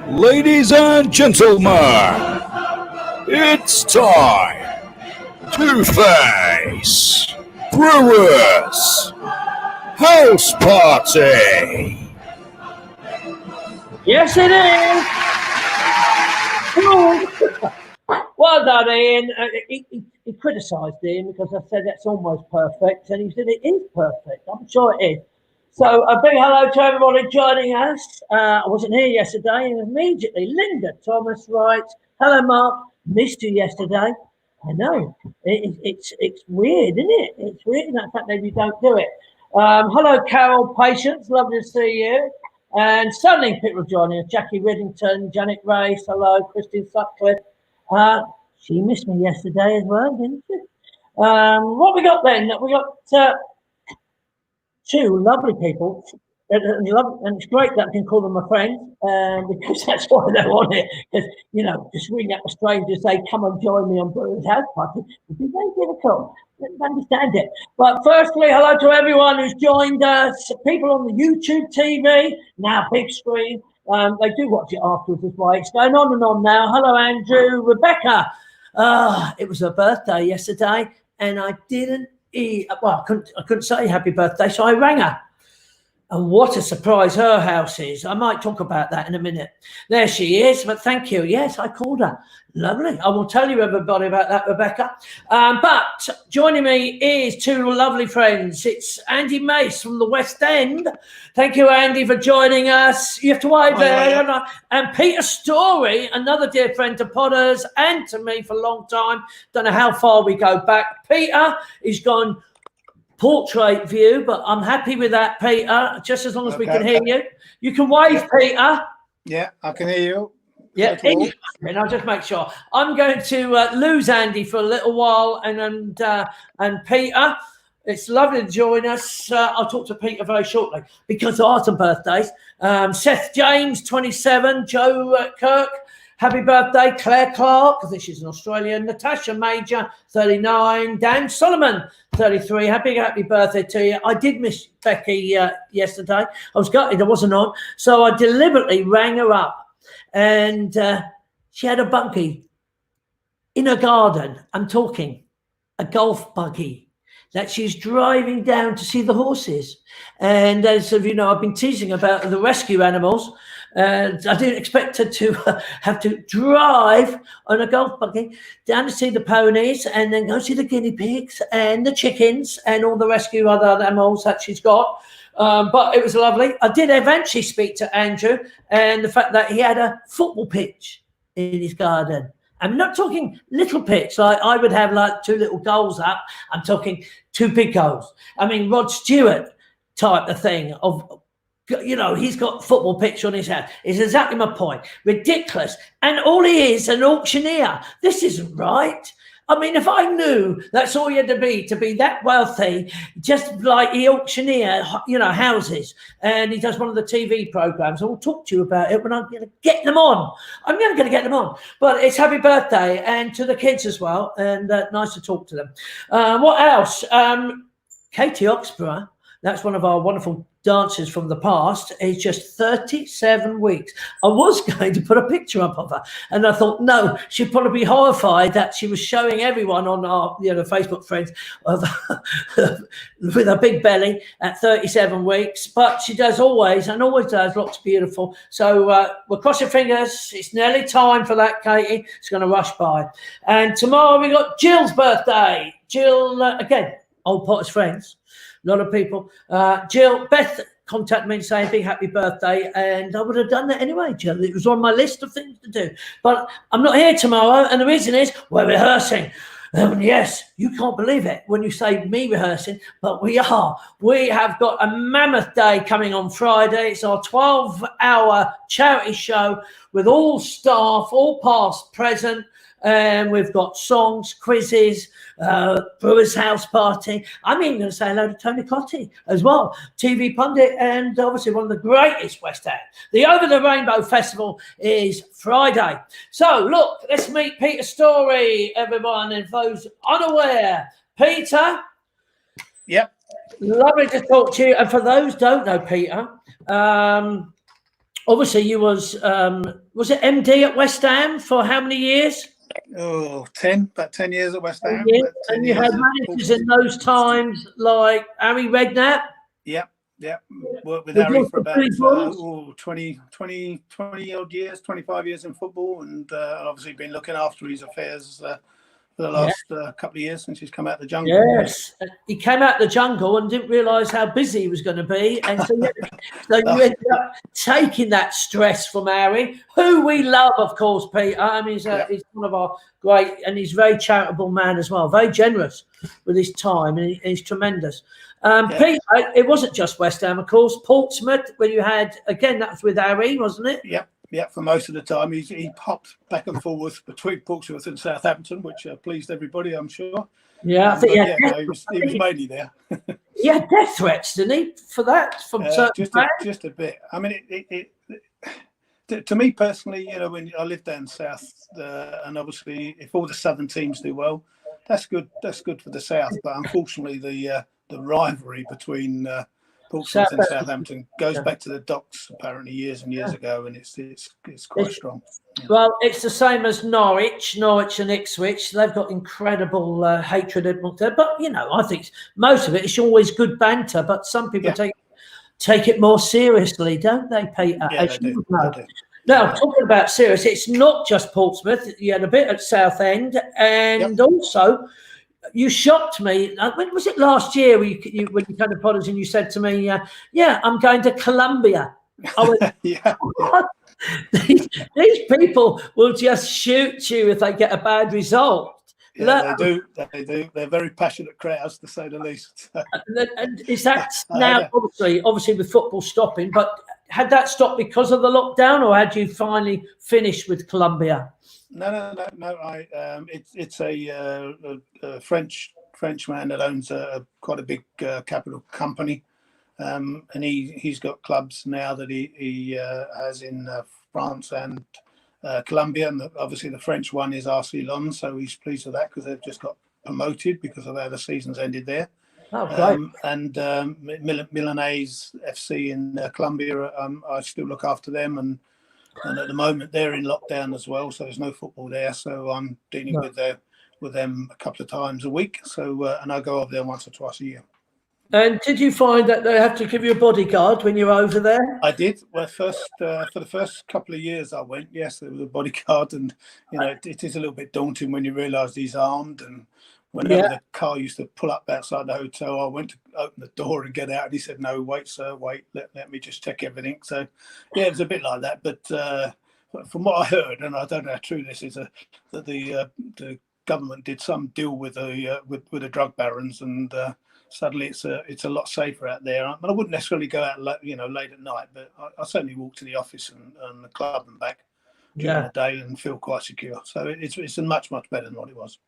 Ladies and gentlemen, it's time to face Brewers House Party. Yes, it is. Well done, Ian. He criticised Ian because I said that's almost perfect, and he said it is perfect. I'm sure it is. So a big hello to everybody joining us. I wasn't here yesterday, and immediately Linda Thomas writes, "Hello, Mark. Missed you yesterday." I know. It's weird, isn't it? It's weird in that fact that you don't do it. Hello, Carol Patience. Lovely to see you. And suddenly people joining us. Jackie Riddington, Janet Race. Hello, Christine Sutcliffe. She missed me yesterday as well, didn't she? What we got then? We got two lovely people, and it's great that I can call them a friend, because that's why they're on it. Because just ring up a stranger and say, "Come and join me on Brewers House Party," would be very difficult. I don't understand it. But firstly, hello to everyone who's joined us. People on the YouTube TV, now big screen. They do watch it afterwards as well. It's going on and on now. Hello, Andrew, Rebecca. It was her birthday yesterday, and I didn't eat. Well, I couldn't say happy birthday, so I rang her. And what a surprise her house is. I might talk about that in a minute. There she is, but thank you. Yes, I called her. Lovely. I will tell you everybody about that, Rebecca. But joining me is two lovely friends. It's Andy Mace from the West End. Thank you, Andy, for joining us. You have to wave there. And Peter Storie, another dear friend to Potters and to me for a long time. Don't know how far we go back. Peter is gone portrait view, but I'm happy with that, Peter, just as long as we can hear you. You can wave, Peter. Yeah, I can hear you. Yeah, and I'll just make sure. I'm going to lose Andy for a little while, and Peter. It's lovely to join us. I'll talk to Peter very shortly because there are some birthdays. Seth James, 27. Joe Kirk, happy birthday. Claire Clark, I think she's an Australian. Natasha Major, 39. Dan Solomon, 33. Happy birthday to you. I did miss Becky yesterday. I was gutted I wasn't on. So I deliberately rang her up. And she had a buggy in her garden. I'm talking a golf buggy that she's driving down to see the horses. And as of I've been teasing about the rescue animals. And I didn't expect her to have to drive on a golf buggy down to see the ponies and then go see the guinea pigs and the chickens and all the rescue other animals that she's got. But it was lovely. I did eventually speak to Andrew and the fact that he had a football pitch in his garden. I'm not talking little pitch, like I would have like two little goals up. I'm talking two big goals. I mean, Rod Stewart type of thing of, he's got football pitch on his house. It's exactly my point. Ridiculous. And all he is, an auctioneer. This isn't right. I mean, if I knew that's all you had to be that wealthy, just like he auctioneer, houses, and he does one of the TV programs. I will talk to you about it when I'm going to get them on. I'm never going to get them on. But it's happy birthday, and to the kids as well, and nice to talk to them. What else? Katie Oxborough, that's one of our wonderful dancers from the past, is just 37 weeks. I was going to put a picture up of her, and I thought, no, she'd probably be horrified that she was showing everyone on our Facebook friends of with a big belly at 37 weeks. But she does always looks beautiful. So we'll cross your fingers. It's nearly time for that, Katie. It's going to rush by. And tomorrow we got Jill's birthday. Jill, again, old Potter's friends. A lot of people. Beth contacted me saying big happy birthday, and I would have done that anyway, Jill. It was on my list of things to do. But I'm not here tomorrow, and the reason is we're rehearsing. Yes, you can't believe it when you say me rehearsing, but we are. We have got a mammoth day coming on Friday. It's our 12-hour charity show with all staff, all past, present. And we've got songs, quizzes, Brewers House Party. I'm even going to say hello to Tony Cotty as well, TV pundit, and obviously one of the greatest West End. The Over the Rainbow Festival is Friday. So, look, let's meet Peter Storie, everyone, and those unaware. Peter? Yep. Lovely to talk to you. And for those who don't know Peter, Obviously, you was it MD at West Ham for how many years? About 10 years at West Ham. Years. About 10 And you years had at managers Portsmouth. in those times like Harry Redknapp. Yep. Worked with With Harry lots for of about Brewers. 20 odd years, 25 years in football, and obviously been looking after his affairs for the last couple of years since he's come out of the jungle. Yes, he came out of the jungle and didn't realise how busy he was going to be, and so you ended up taking that stress from Harry, who we love, of course, Peter. I mean, he's one of our great, and he's a very charitable man as well, very generous with his time, and he's tremendous. Peter, it wasn't just West Ham, of course. Portsmouth, where you had, again, that was with Harry, wasn't it? Yeah, for most of the time. He popped back and forth between Portsmouth and Southampton, which pleased everybody, I'm sure. Yeah, I think he was mainly there. He had death threats, didn't he, for that? From just a bit. I mean, to me personally, when I lived down south, and obviously if all the southern teams do well, that's good. That's good for the south. But unfortunately, the rivalry between Portsmouth and Southampton goes back to the docks apparently years and years ago, and it's quite strong. Well, it's the same as Norwich and Ipswich. They've got incredible hatred amongst them. But I think most of it's always good banter. But some people take it more seriously, don't they, Peter? Yeah, they do. Now, talking about serious, it's not just Portsmouth. You had a bit at Southend, and also. You shocked me. When was it last year when you came to Potters and you said to me, I'm going to Colombia. I went, these people will just shoot you if they get a bad result. Yeah, they do. They're very passionate crowds, to say the least. And is that now, obviously with football stopping, but had that stopped because of the lockdown, or had you finally finished with Colombia? No. It's a French man that owns quite a big capital company, and he's got clubs now that he has in France and Colombia, and obviously the French one is RC Lens, so he's pleased with that because they've just got promoted because of how the season's ended there. Oh, great. And Milanese FC in Colombia, I still look after them, and at the moment they're in lockdown as well, so there's no football there. So I'm dealing with them a couple of times a week. So and I go over there once or twice a year. And did you find that they have to give you a bodyguard when you're over there? I did. Well, for the first couple of years I went, yes, there was a bodyguard, and it is a little bit daunting when you realise he's armed, and whenever the car used to pull up outside the hotel, I went to open the door and get out, and he said, "No, wait, sir, wait, let me just check everything." So, it was a bit like that. But from what I heard, and I don't know how true this is, that the government did some deal with the drug barons, and suddenly it's a lot safer out there. I wouldn't necessarily go out late at night, but I certainly walk to the office and the club and back during the day and feel quite secure. So it's much better than what it was.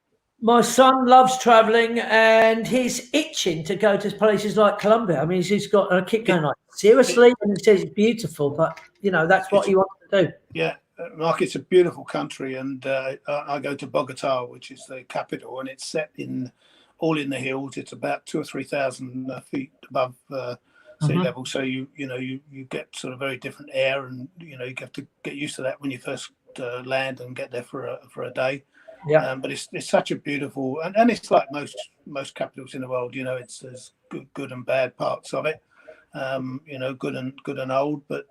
My son loves travelling, and he's itching to go to places like Colombia. I mean, he's got a kick going like, seriously, and he says it's beautiful, but that's what he wants to do. Yeah, Mark, it's a beautiful country, and I go to Bogota, which is the capital, and it's set all in the hills. It's about 2,000 or 3,000 feet above sea level, so you get sort of very different air, and you have to get used to that when you first land and get there for a day. Yeah, but it's such a beautiful, and it's like most capitals in the world. There's good and bad parts of it. Good and old, but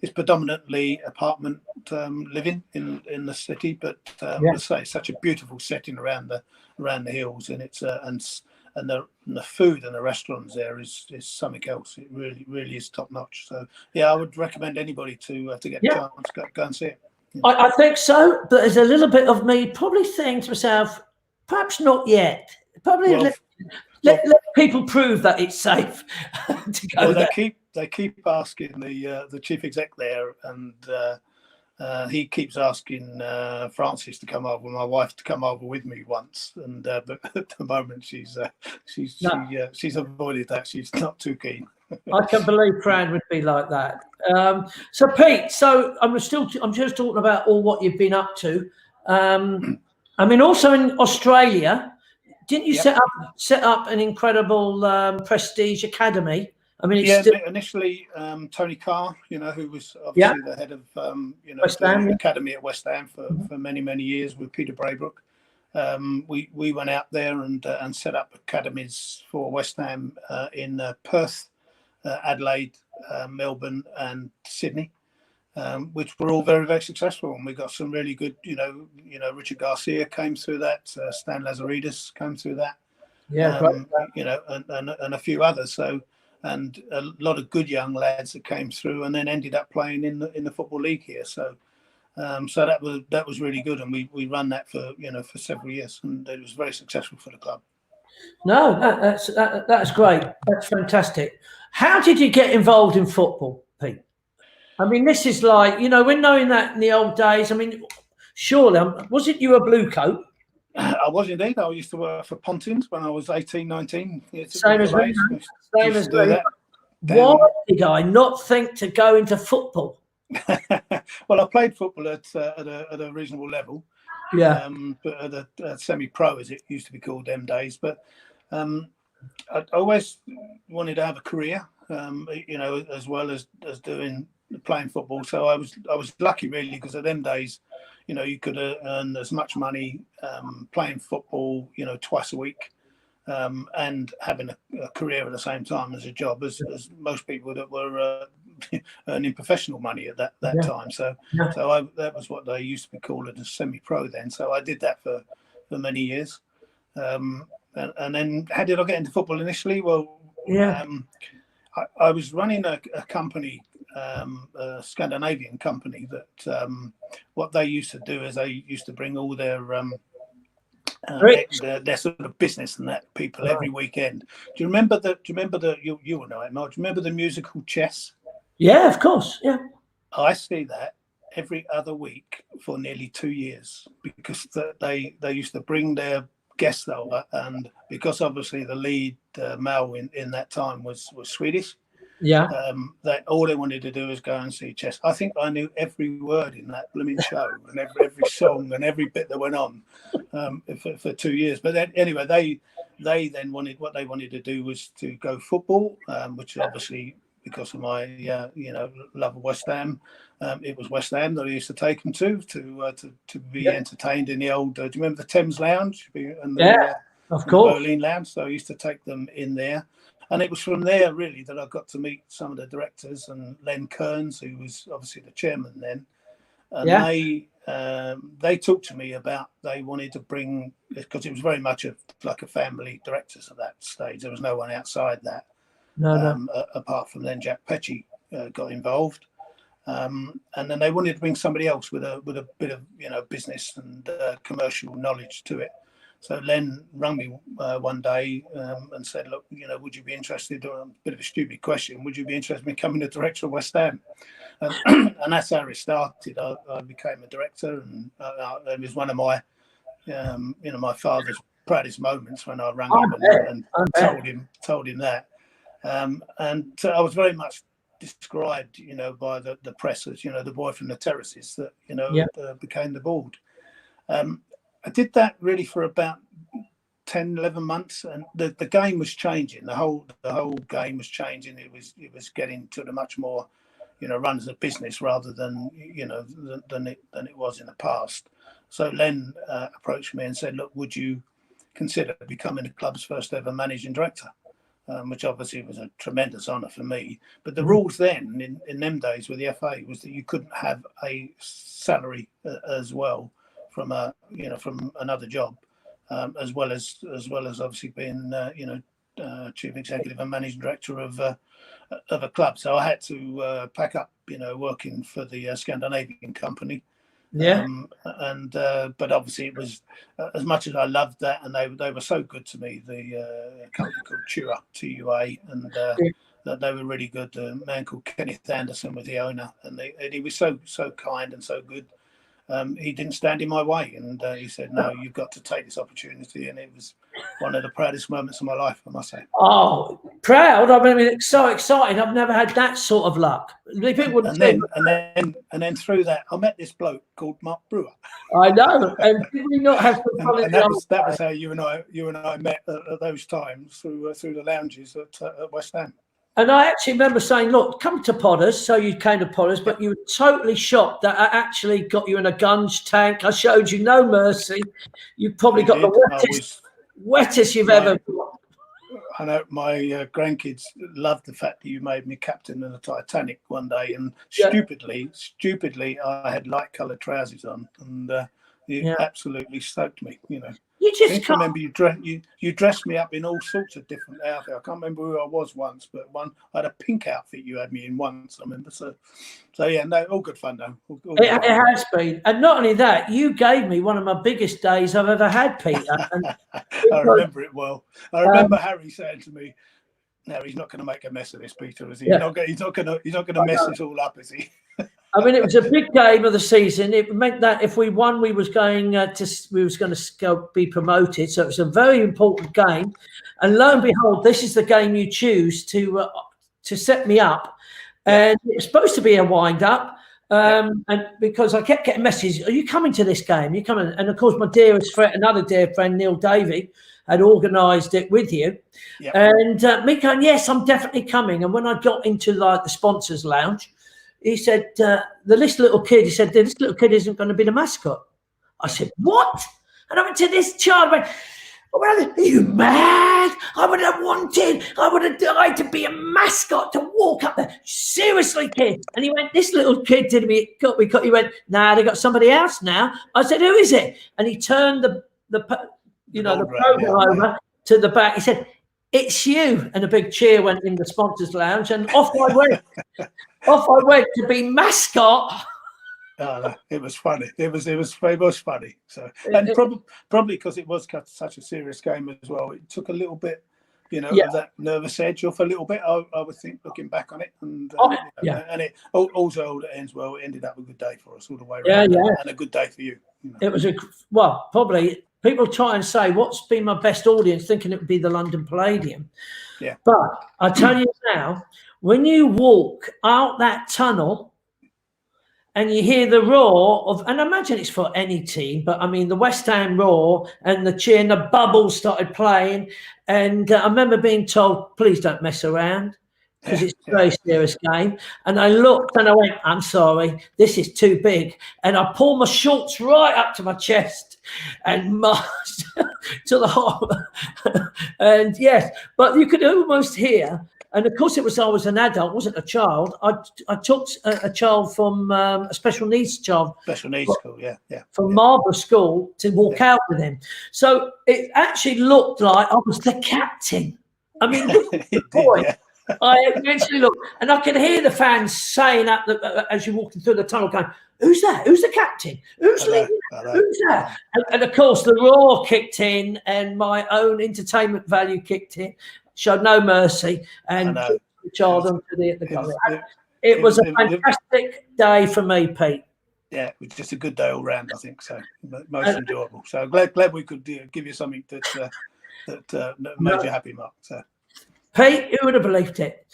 it's predominantly apartment living in the city. But let's say it's such a beautiful setting around the hills, and it's and the food and the restaurants there is something else. It really is top notch. So I would recommend anybody to get a chance to go and see it. I think so, but there's a little bit of me probably saying to myself, perhaps not yet. Probably let people prove that it's safe to go there. They keep asking the chief exec there, and he keeps asking Francis to come over, my wife to come over with me once, and but at the moment she's avoided that. She's not too keen. I can believe Fran would be like that. So Pete, I'm just talking about all what you've been up to. I mean, also in Australia, didn't you set up an incredible prestige academy? I mean, Yeah, it's still, initially Tony Carr, who was obviously the head of West the Ham. academy at West Ham for many years with Peter Braybrook. We went out there and set up academies for West Ham in Perth, Adelaide, Melbourne, and Sydney, which were all very, very successful. And we got some really good, Richard Garcia came through that, Stan Lazaridis came through that, and a few others. So, and a lot of good young lads that came through, and then ended up playing in the Football League here. So. So that was really good, and we ran that for several years, and it was very successful for the club. No, that's great. That's fantastic. How did you get involved in football, Pete? I mean, this is like, we're knowing that in the old days. I mean, surely, wasn't you a blue coat? I was indeed. I used to work for Pontins when I was 18, 19. Same as me. Same as me. Why did I not think to go into football? Well, I played football at a reasonable level, but at a semi-pro, as it used to be called them days. But I always wanted to have a career, as well as doing playing football. So I was lucky really, because at them days, you could earn as much money playing football, twice a week, and having a career at the same time as a job as most people that were earning professional money at that time. So that was what they used to be called it, as semi-pro then. So I did that for many years. And then how did I get into football initially? Well, I was running a company, a Scandinavian company, that what they used to do is they used to bring all their sort of business and that people every weekend. Do you remember you will know it, Mark? Do you remember the musical Chess? Yeah, of course. Yeah. I see that every other week for nearly 2 years, because they used to bring their guests over, and because obviously the lead male in that time was Swedish. Yeah. That all they wanted to do was go and see chess. I think I knew every word in that blooming show and every song and every bit that went on for 2 years. But then, anyway, they then what they wanted to do was to go football, which obviously, because of my love of West Ham, it was West Ham that I used to take them to be entertained in the old. Do you remember the Thames Lounge? And of course, the Berlin Lounge. So I used to take them in there. And it was from there, really, that I got to meet some of the directors, and Len Kearns, who was obviously the chairman then. And they talked to me about, they wanted to bring, because it was very much like a family directors at that stage. There was no one outside that, apart from then Jack Petchy got involved. And then they wanted to bring somebody else with a bit of business and commercial knowledge to it. So Len rang me one day and said, "Look, would you be interested?" A bit of a stupid question. Would you be interested in becoming the director of West Ham? And that's how it started. I became a director, and it was one of my, my father's proudest moments when I rang him and told him that. And so I was very much described, by the press as, the boy from the terraces that became the board. I did that really for about 10, 11 months, and the game was changing. The whole game was changing. It was getting to the much more, run as a business rather than than it was in the past. So Len approached me and said, "Look, would you consider becoming the club's first ever managing director?" Which obviously was a tremendous honour for me. But the rules then in them days with the FA was that you couldn't have a salary as well from from another job, as well as obviously being chief executive and managing director of a club. So I had to pack up working for the Scandinavian company. But obviously it was, as much as I loved that, and they were so good to me, the company called TUA, and that they were really good. A man called Kenneth Anderson was the owner, and he was so kind and so good. He didn't stand in my way, and he said, "No, you've got to take this opportunity." And it was one of the proudest moments of my life, I must say. Oh, proud! I mean, it's so exciting. I've never had that sort of luck. And then through that, I met this bloke called Mark Brewer. I know, and did we not have some fun? And that was how you and I met at those times through the lounges at West Ham. And I actually remember saying, look, come to Potters. So you came to Potters, but you were totally shocked that I actually got you in a gunge tank. I showed you no mercy. You probably got the wettest you've ever got. I know my grandkids loved the fact that you made me captain in the Titanic one day, and stupidly, I had light-coloured trousers on, and it absolutely stoked me. You know, I remember you dressed me up in all sorts of different outfits. I can't remember who I was once, but I had a pink outfit you had me in once. I remember. So yeah, no, all good fun though. It has been, and not only that, you gave me one of my biggest days I've ever had, Peter. And I remember it well. I remember Harry saying to me, "No, he's not going to make a mess of this, Peter, is he? Yeah. He's not going to mess this all up, is he?" I mean, it was a big game of the season. It meant that if we won, we was going to be promoted. So it was a very important game. And lo and behold, this is the game you choose to set me up. And it was supposed to be a wind up. And because I kept getting messages, are you coming to this game? You coming? And of course, my dearest friend, another dear friend, Neil Davey, had organised it with you. Yep. And me going, yes, I'm definitely coming. And when I got into like the sponsors lounge, he said, this little kid isn't going to be the mascot. I said, what? And I went to this child, went, well, are you mad? I would have died to be a mascot, to walk up there. Seriously, kid. And he went, this little kid did me, got me. He went, nah, they got somebody else now. I said, who is it? And he turned the program over to the back. He said, it's you. And a big cheer went in the sponsors lounge, and off I went. Off I went to be mascot. No, it was funny. It was funny. So, and probably because it was such a serious game as well, it took a little bit, of that nervous edge off a little bit. I would think, looking back on it, and and it also ends well. It ended up a good day for us all the way around, and a good day for you. It was probably. People try and say, what's been my best audience, thinking it would be the London Palladium. Yeah. But I tell you now, when you walk out that tunnel and you hear the roar of, and I imagine it's for any team, but I mean the West Ham roar and the cheer and the bubbles started playing. And I remember being told, please don't mess around, because it's a very serious game. And I looked and I went, I'm sorry, this is too big. And I pulled my shorts right up to my chest and marched to the hall. And yes, but you could almost hear. And of course, I was an adult, wasn't a child. I took a child from a special needs school, from Marlborough School to walk out with him. So it actually looked like I was the captain. I mean, I eventually looked, and I could hear the fans saying as you're walking through the tunnel, going, "Who's that? Who's the captain? Who's leading? Who's that?" And of course, the roar kicked in, and my own entertainment value kicked in. Showed no mercy, and the child onto the goal. It was a fantastic day for me, Pete. Yeah, it was just a good day all round, I think. So most enjoyable. So glad we could give you something that made you happy, Mark. So. Pete, who would have believed it?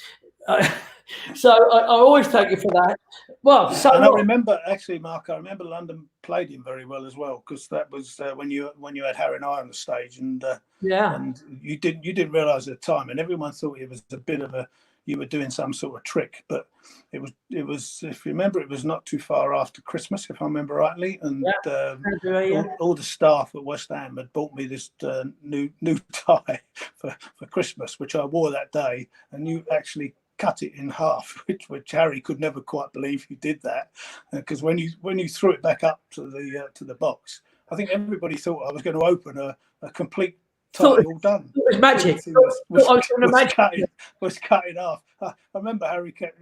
So I always thank you for that. Well, so and I remember actually, Mark. I remember London played him very well as well, because that was when you had Harry and I on the stage, and and you didn't realise at the time, and everyone thought it was a bit of you were doing some sort of trick, but it was if you remember, it was not too far after Christmas, if I remember rightly, and all the staff at West Ham had bought me this new tie for Christmas, which I wore that day, and you actually cut it in half, which Harry could never quite believe you did that, because when you threw it back up to the box, I think everybody thought I was going to open a complete tie all done. It was magic. Was cut in half. I remember Harry kept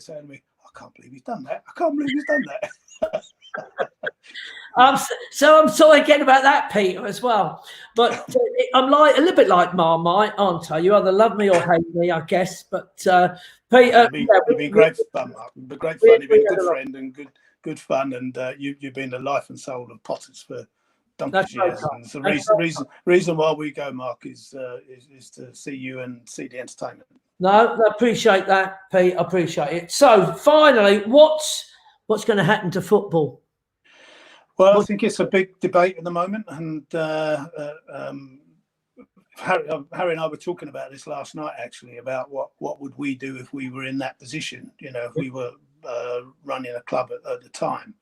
saying to me, "I can't believe he's done that. I can't believe he's done that." I'm sorry again about that, Peter, as well. But I'm like a little bit like Marmite, aren't I? You either love me or hate me, I guess. But Peter, it'd be great fun, Mark. It'd be great fun. You've been a good friend and good fun, and you've been the life and soul of Potters for donkey's years. And it's the reason why we go, Mark, is to see you and see the entertainment. No, I appreciate that, Pete. I appreciate it. So finally, what's going to happen to football? Well, I think it's a big debate at the moment, and Harry and I were talking about this last night, actually, about what would we do if we were in that position, if we were running a club at the time.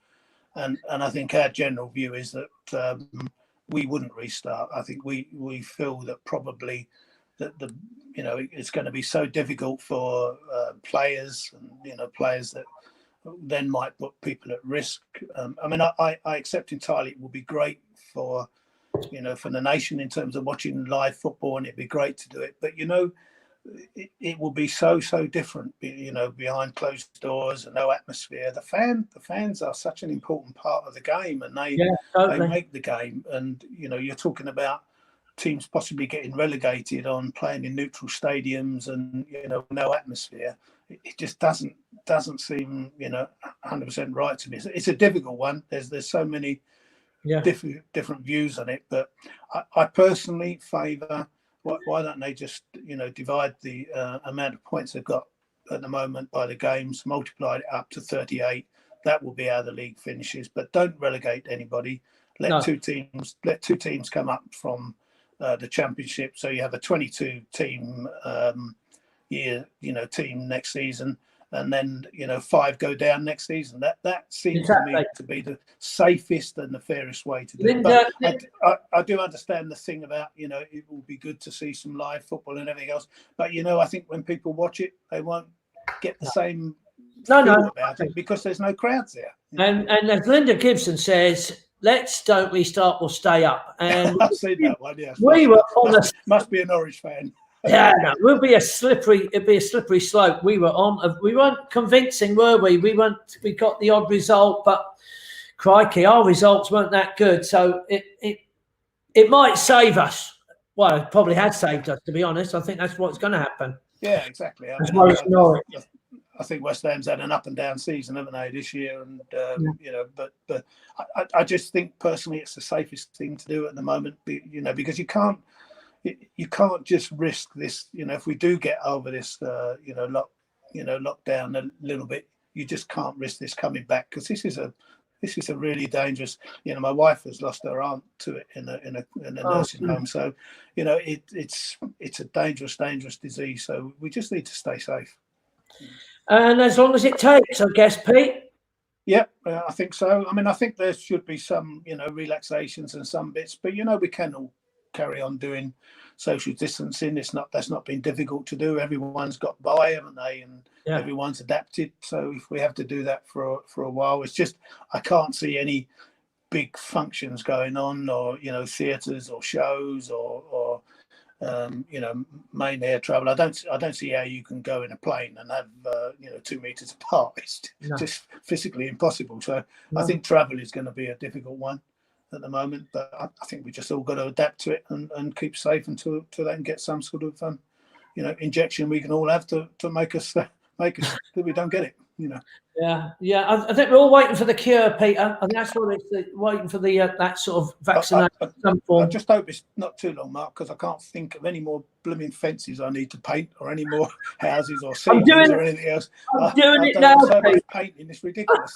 And I think our general view is that we wouldn't restart. I think we feel that probably that it's going to be so difficult for players, and players that then might put people at risk. I accept entirely it will be great for the nation in terms of watching live football, and it'd be great to do it. But it will be so different, behind closed doors and no atmosphere. The fans are such an important part of the game, and they make the game. And you're talking about teams possibly getting relegated on playing in neutral stadiums and no atmosphere. It just doesn't seem 100% right to me. It's a difficult one. There's so many different views on it, but I personally favour. Why don't they just divide the amount of points they've got at the moment by the games, multiply it up to 38. That will be how the league finishes. But don't relegate anybody. Let two teams come up from the championship. So you have a 22 team team next season, and then 5 go down next season. That seems to me to be the safest and the fairest way to do it. But I do understand the thing about it will be good to see some live football and everything else. But I think when people watch it, they won't get the same feel about it because there's no crowds there. And as Linda Gibson says, don't restart, we'll stay up. And I've seen that one. Yes, we were on must be a Norwich fan. It'd be a slippery slope. We weren't convincing, were we? We got the odd result, but crikey, our results weren't that good. So it might save us. Well, it probably has saved us, to be honest. I think that's what's going to happen. Yeah, exactly. I think West Ham's had an up and down season, haven't they, this year? And but I just think personally it's the safest thing to do at the moment. Because you can't just risk this. If we do get over this, lockdown a little bit, you just can't risk this coming back, because this is a really dangerous. My wife has lost her aunt to it in a nursing home, so it's a dangerous disease. So we just need to stay safe. And as long as it takes, I guess, Pete. Yeah, I think so. I think there should be some, relaxations and some bits, but we can all carry on doing social distancing. That's not been difficult to do. Everyone's got by, haven't they? And everyone's adapted. So if we have to do that for a while, it's just I can't see any big functions going on, or theatres or shows or main air travel. I don't see how you can go in a plane and have 2 meters apart. It's just physically impossible. So I think travel is going to be a difficult one at the moment, but I think we just all got to adapt to it and keep safe until they can get some sort of injection we can all have to make us that we don't get it. Yeah. I think we're all waiting for the cure, Peter. I think that's what it's waiting for that sort of vaccination. I just hope it's not too long, Mark, because I can't think of any more blooming fences I need to paint, or any more houses or ceilings or anything else. I'm doing it now, so much painting. It's ridiculous.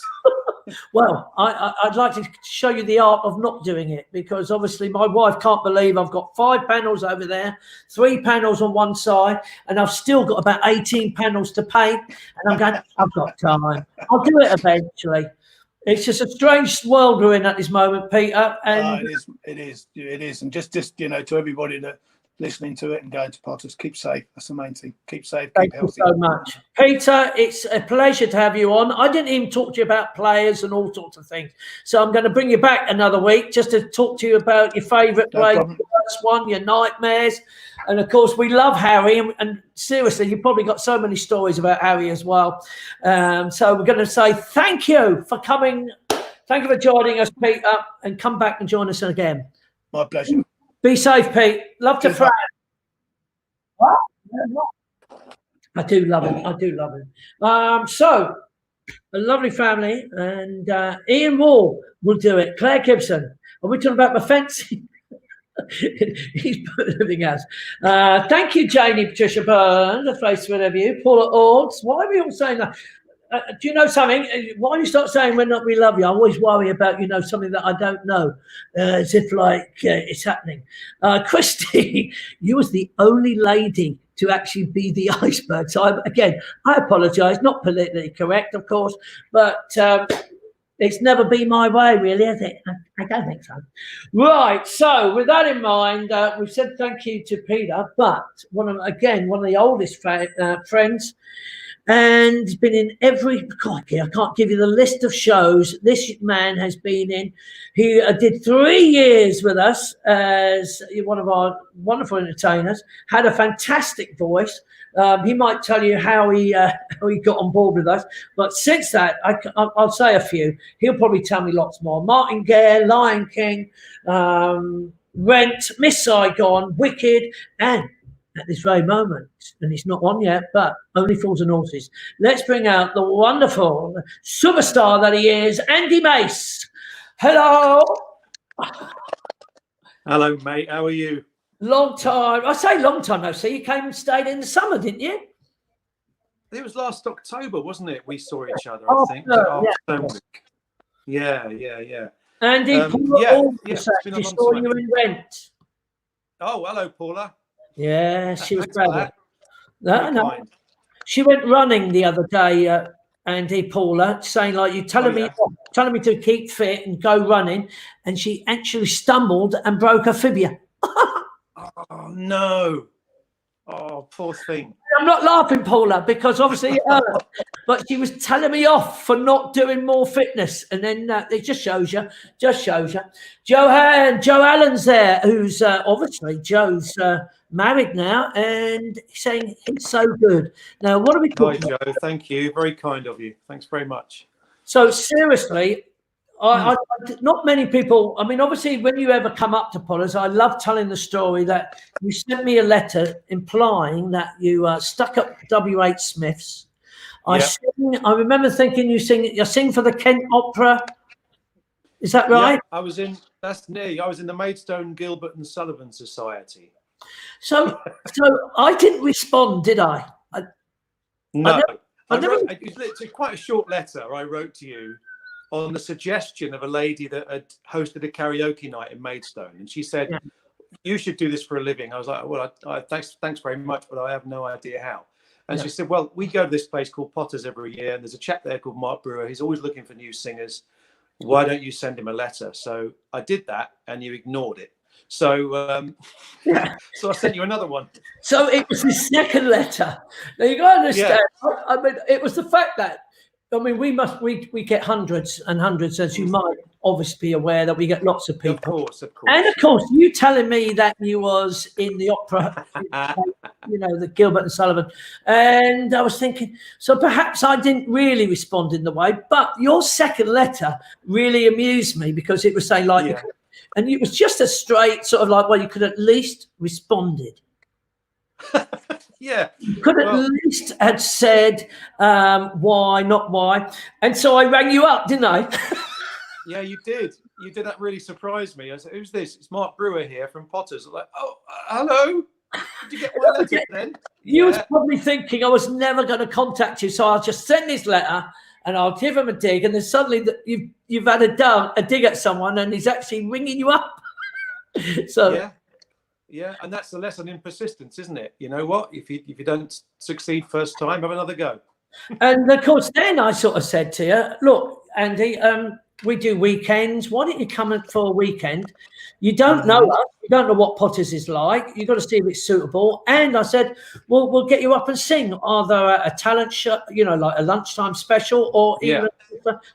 Well, I'd like to show you the art of not doing it, because obviously my wife can't believe I've got 5 panels over there, 3 panels on one side, and I've still got about 18 panels to paint. And I'm going, I've got time. I'll do it eventually. It's just a strange world we're in at this moment, Peter. And it is. And just to everybody that listening to it and going to Potters, keep safe. That's the main thing. Keep safe. Thank keep healthy. you so much, Peter. It's a pleasure to have you on. I didn't even talk to you about players and all sorts of things, so I'm going to bring you back another week just to talk to you about your favourite play, your worst one, your nightmares, and of course we love Harry. And seriously, you've probably got so many stories about Harry as well. So we're going to say thank you for coming. Thank you for joining us, Peter, and come back and join us again. My pleasure. Be safe, Pete. Love to Fran. I do love him. So, a lovely family. And Ian Wall will do it. Claire Gibson. Are we talking about my fencing? He's put everything else. Thank you, Janie Patricia Byrne, the face whatever you. Paula Ords. Why are we all saying that? do you know something? Why you start saying we love you? I always worry about something that I don't know, as if like it's happening. Christy, you was the only lady to actually be the iceberg. So I apologise. Not politically correct, of course, but it's never been my way, really, has it? I don't think so. Right. So with that in mind, we've said thank you to Peter, but one of the oldest friends. And he's been in every. God, I can't give you the list of shows this man has been in. He did 3 years with us as one of our wonderful entertainers. Had a fantastic voice. He might tell you how he got on board with us. But since that, I'll say a few. He'll probably tell me lots more. Martin Gare, Lion King, Rent, Miss Saigon, Wicked, and at this very moment, and it's not on yet, but Only Fools and Horses. Let's bring out the wonderful superstar that he is, Andy Mace. Hello. Hello, mate. How are you? Long time. I say long time no see. You came and stayed in the summer, didn't you? It was last October, wasn't it? We saw each other, Oh, I think. no, Yeah. Andy, you saw you in Rent. Oh, hello, Paula. Yeah, she was Thanks for great. that. No. She went running the other day, Andy, Paula, saying like you telling me to keep fit and go running, and she actually stumbled and broke her fibula. Oh no! Oh, poor thing. I'm not laughing, Paula, because obviously it hurt, but she was telling me off for not doing more fitness, and then it just shows you. Joe Allen's there, who's obviously Joe's married now, and saying he's so good. Now, what are we talking about? Hi, Joe. Thank you. Very kind of you. Thanks very much. So seriously, I not many people. I mean, obviously, when you ever come up to Paula's, I love telling the story that you sent me a letter implying that you stuck up WH Smith's. I remember thinking you sing for the Kent Opera. Is that right? Yeah, that's me. I was in the Maidstone, Gilbert and Sullivan Society. So I didn't respond, did I? No. It's quite a short letter I wrote to you on the suggestion of a lady that had hosted a karaoke night in Maidstone. And she said, you should do this for a living. I was like, well, thanks very much, but I have no idea how. And she said, well, we go to this place called Potter's every year, and there's a chap there called Mark Brewer. He's always looking for new singers. Why don't you send him a letter? So I did that, and you ignored it. So so I sent you another one. So it was the second letter. Now you got to understand. Yeah. I mean, it was the fact that we get hundreds and hundreds, as you might obviously be aware that we get lots of people. Of course. And of course, you telling me that you was in the opera, the Gilbert and Sullivan, and I was thinking, so perhaps I didn't really respond in the way, but your second letter really amused me because it was saying and it was just a straight sort of like, well, you could at least responded. Yeah. You could at least have said why, not why. And so I rang you up, didn't I? Yeah, you did. You did. That really surprised me. I said, who's this? It's Mark Brewer here from Potter's. I'm like, oh, hello. Did you get my letter then? You was probably thinking I was never going to contact you, so I'll just send this letter and I'll give him a dig, and then suddenly you've had a dig at someone, and he's actually ringing you up. So yeah, and that's the lesson in persistence, isn't it? You know what? If you don't succeed first time, have another go. And of course, then I sort of said to you, look, Andy, we do weekends. Why don't you come for a weekend? You don't know us. You don't know what Potter's is like. You've got to see if it's suitable. And I said, well, we'll get you up and sing either a talent show, like a lunchtime special, or even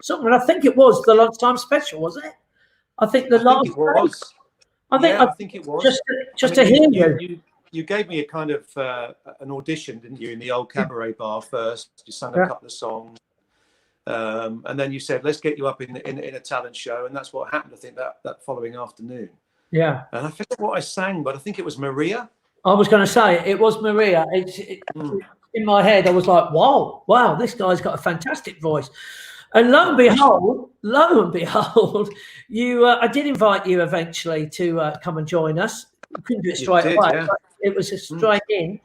something. And I think it was the lunchtime special, wasn't it? I think the last. Think it was. I think it was. Just to hear you. You gave me a kind of an audition, didn't you, in the old cabaret bar first? You sang a couple of songs. And then you said, let's get you up in a talent show. And that's what happened, I think, that following afternoon. Yeah. And I forget what I sang, but I think it was Maria. I was going to say, it was Maria. In my head, I was like, wow, this guy's got a fantastic voice. And lo and behold, you. I did invite you eventually to come and join us. You couldn't do it straight away. Yeah. But it was a straight in.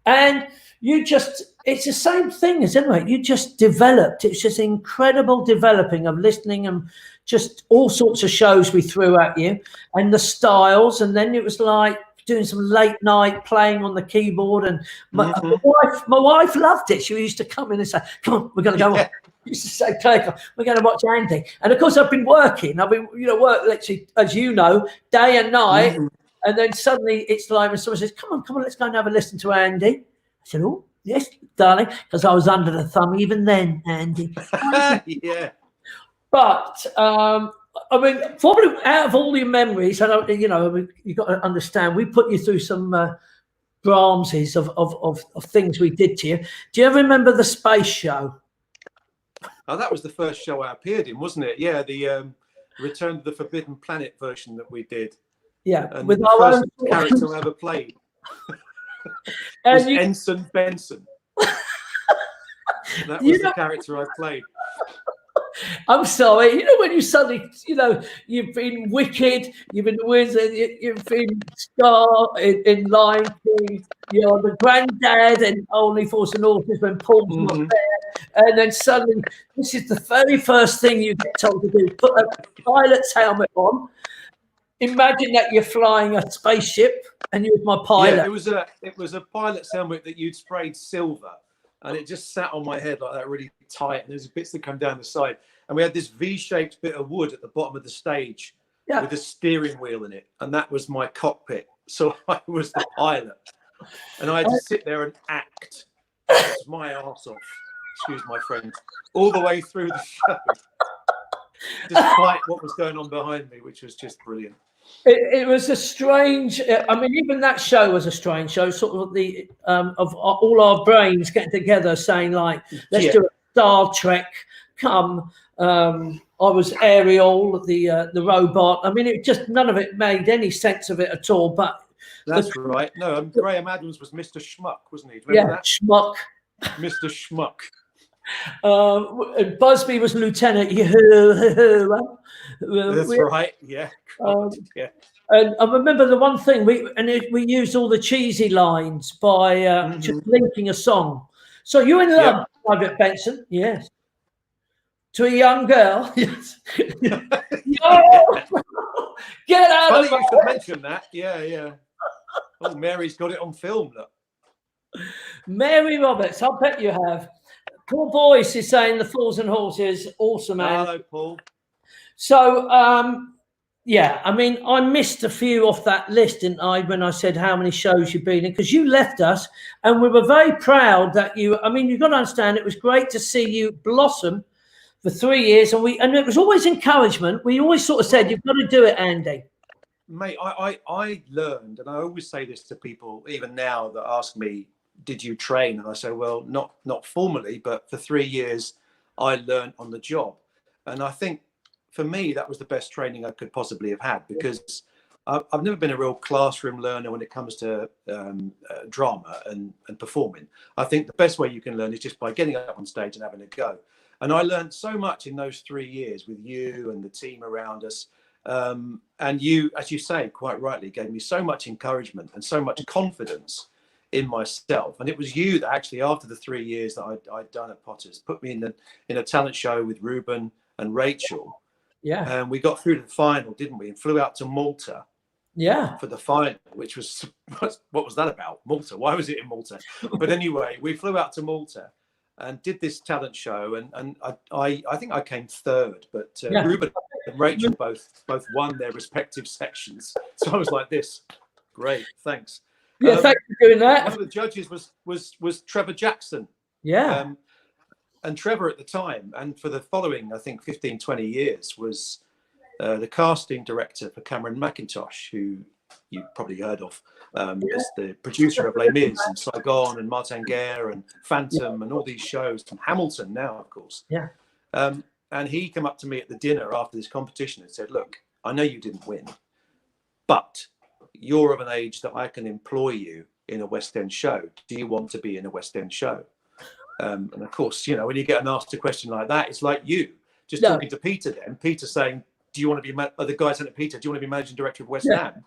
And it's the same thing, isn't it? You just developed. It's just incredible developing of listening and just all sorts of shows we threw at you and the styles. And then it was like doing some late night playing on the keyboard. And my wife loved it. She used to come in and say, come on, we're going to go on. Used to say, Claire, we're going to watch Andy. And of course, I've been working. I've been, work literally, as you know, day and night. And then suddenly it's like when someone says, come on, let's go and have a listen to Andy. I said, oh, yes, darling, because I was under the thumb even then, Andy. Yeah. But, I mean, probably out of all your memories, you've got to understand, we put you through some Brahmses of things we did to you. Do you ever remember the Space Show? Oh, that was the first show I appeared in, wasn't it? Yeah, the Return to the Forbidden Planet version that we did. Yeah, and with the our first own character I ever played was Ensign Benson. That was the character I played. I'm sorry. When you suddenly, you've been Wicked, you've been the Wizard, you've been Scar in Lion King, you're the granddad and Only Fools and Horses when Paul's not there. And then suddenly, this is the very first thing you get told to do, put a pilot's helmet on. Imagine that you're flying a spaceship and you're my pilot. Yeah, it was a pilot's helmet that you'd sprayed silver, and it just sat on my head like that, really tight. And there's bits that come down the side, and we had this V-shaped bit of wood at the bottom of the stage with a steering wheel in it, and that was my cockpit. So I was the pilot, and I had to sit there and act my arse off. Excuse my friend, all the way through the show, despite what was going on behind me, which was just brilliant. It was a strange. I mean, even that show was a strange show. Sort of the of all our brains getting together, saying like, "Let's do a Star Trek." Come, I was Ariel, the robot. I mean, it just none of it made any sense of it at all. But that's right. No, Graham Adams was Mr. Schmuck, wasn't he? Remember that? Schmuck. Mr. Schmuck. Busby was Lieutenant. That's right. Yeah. Yeah. And I remember the one thing we used all the cheesy lines by just linking a song. So you're in love, Private Benson? Yes. To a young girl? Yes. Get out Funny of you should mention that. Yeah. Oh, Mary's got it on film. Look. Mary Roberts, I bet you have. Paul Boyce is saying the Fools and Horses, awesome, man. Hello, Paul. So, I mean, I missed a few off that list, didn't I, when I said how many shows you've been in? Because you left us, and we were very proud that you've got to understand, it was great to see you blossom for 3 years, and it was always encouragement. We always sort of said, you've got to do it, Andy. Mate, I learned, and I always say this to people, even now, that ask me, did you train? And I say, well, not formally, but for 3 years I learned on the job. And I think for me that was the best training I could possibly have had, because I've never been a real classroom learner when it comes to drama and performing. I think the best way you can learn is just by getting up on stage and having a go. And I learned so much in those 3 years with you and the team around us. And you, as you say, quite rightly, gave me so much encouragement and so much confidence in myself. And it was you that actually, after the 3 years that I'd done at Potters, put me in a talent show with Ruben and Rachel. Yeah. And we got through to the final, didn't we? And flew out to Malta. Yeah. For the final, which was, what was that about? Malta. Why was it in Malta? But anyway, we flew out to Malta and did this talent show. And I think I came third, but Ruben and Rachel both won their respective sections. So I was like this. Great. Thanks. Yeah, thanks for doing that. One of the judges was Trevor Jackson. Yeah. And Trevor at the time, and for the following, I think, 15, 20 years, was the casting director for Cameron McIntosh, who you probably heard of as the producer of Les Mis and Saigon and Martin Guerre and Phantom and all these shows, and Hamilton now, of course. Yeah. And he came up to me at the dinner after this competition and said, look, I know you didn't win, but you're of an age that I can employ you in a West End show. Do you want to be in a West End show? And of course, when you get asked a question like that, it's like you just talking to Peter then. Peter saying, do you want to be, the guy saying to Peter, do you want to be managing director of West Ham?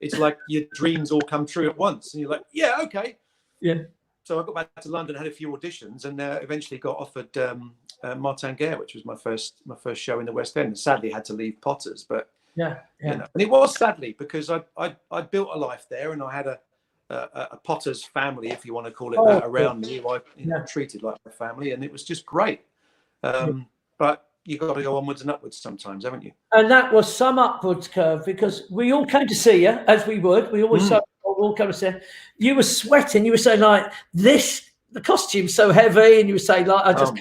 It's like your dreams all come true at once. And you're like, yeah, okay. Yeah. so I got back to London, had a few auditions, and eventually got offered Martin Guerre, which was my first show in the West End. And sadly, had to leave Potters, but you know, and it was sadly because I built a life there, and I had a Potters family, if you want to call it that, around me, who I treated like my family, and it was just great. But you got to go onwards and upwards sometimes, haven't you? And that was some upwards curve, because we all came to see you, as we would. We always we all come to see you. You were sweating. You were saying like, the costume's so heavy, and you were saying like, I just.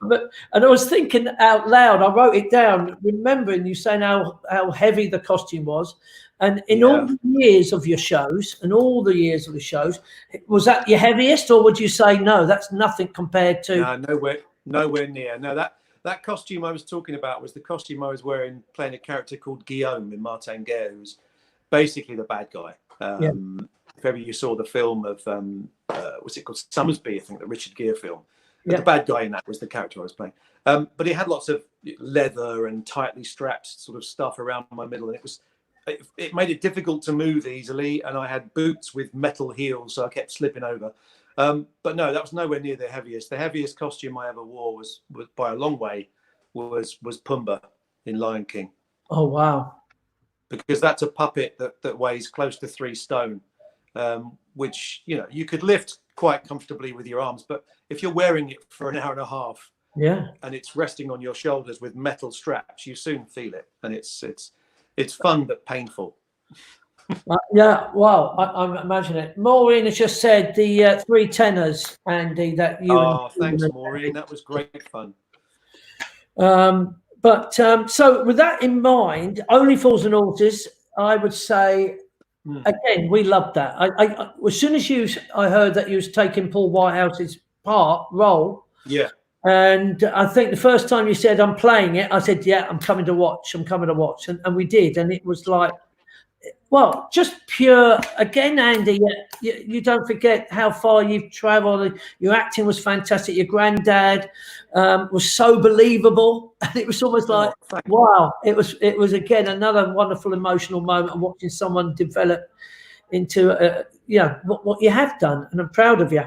And I was thinking out loud. I wrote it down, remembering you saying how heavy the costume was. And in all the years of your shows, was that your heaviest, or would you say no? That's nothing compared to. No, nowhere near. No, that costume I was talking about was the costume I was wearing playing a character called Guillaume in Martin Guerre, who was basically the bad guy. If ever you saw the film of what's it called, Summersby, I think, the Richard Gere film. The bad guy in that was the character I was playing. But it had lots of leather and tightly strapped sort of stuff around my middle, and it made it difficult to move easily, and I had boots with metal heels, so I kept slipping over. But no, that was nowhere near the heaviest. The heaviest costume I ever wore was by a long way was Pumbaa in Lion King. Oh wow! Because that's a puppet that weighs close to 3 stone, which you could lift quite comfortably with your arms, but if you're wearing it for an hour and a half, and it's resting on your shoulders with metal straps, you soon feel it, and it's fun but painful. Well, I imagine it. Maureen has just said the 3 tenors, Andy, that you. Oh, thanks, Maureen. That was great fun. So with that in mind, Only Fools and Horses, I would say, again, we loved that. I as soon as I heard that you was taking Paul Whitehouse's role. Yeah. And I think the first time you said, I'm playing it, I said, yeah, I'm coming to watch. And we did. And it was like, well, just pure, again, Andy, you don't forget how far you've traveled. Your acting was fantastic. Your granddad was so believable. And it was almost like, wow, it was again, another wonderful emotional moment of watching someone develop into, what you have done. And I'm proud of you.